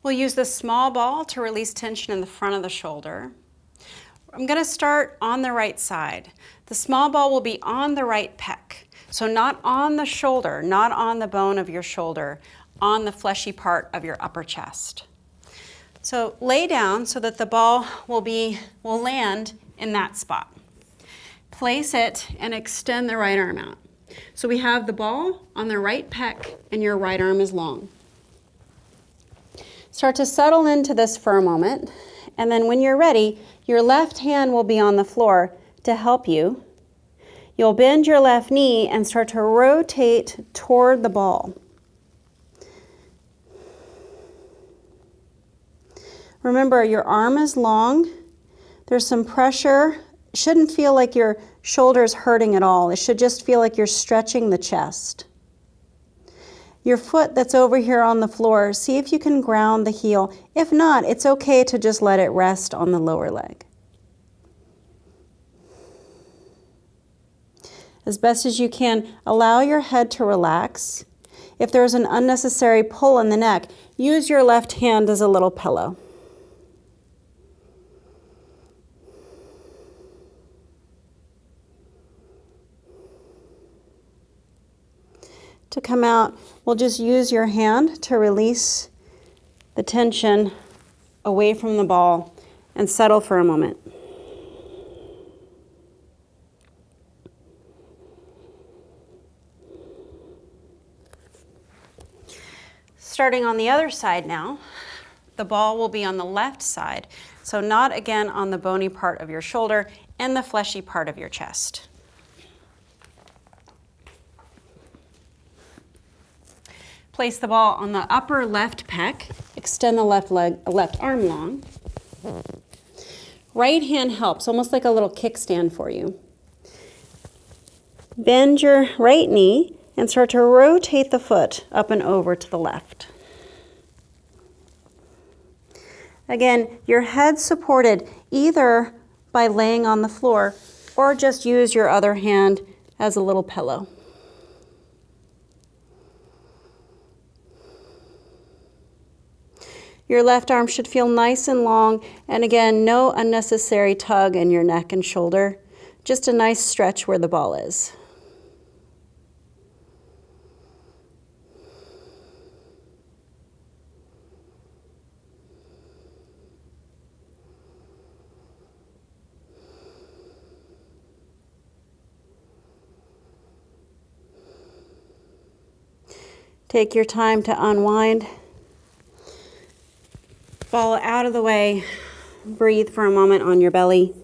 We'll use the small ball to release tension in the front of the shoulder. I'm going to start on the right side. The small ball will be on the right pec, so not on the shoulder, not on the bone of your shoulder, on the fleshy part of your upper chest. So lay down so that the ball will land in that spot. Place it and extend the right arm out. So we have the ball on the right pec and your right arm is long. Start to settle into this for a moment, and then when you're ready, your left hand will be on the floor to help you. You'll bend your left knee and start to rotate toward the ball. Remember, your arm is long. There's some pressure. It shouldn't feel like your shoulder's hurting at all. It should just feel like you're stretching the chest. Your foot that's over here on the floor, see if you can ground the heel. If not, it's okay to just let it rest on the lower leg. As best as you can, allow your head to relax. If there's an unnecessary pull in the neck, use your left hand as a little pillow. To come out, we'll just use your hand to release the tension away from the ball and settle for a moment. Starting on the other side now, the ball will be on the left side, so not again on the bony part of your shoulder and the fleshy part of your chest. Place the ball on the upper left pec, extend the left arm long. Right hand helps, almost like a little kickstand for you. Bend your right knee and start to rotate the foot up and over to the left. Again, your head supported either by laying on the floor or just use your other hand as a little pillow. Your left arm should feel nice and long, and again, no unnecessary tug in your neck and shoulder, just a nice stretch where the ball is. Take your time to unwind. Ball out of the way. Breathe for a moment on your belly.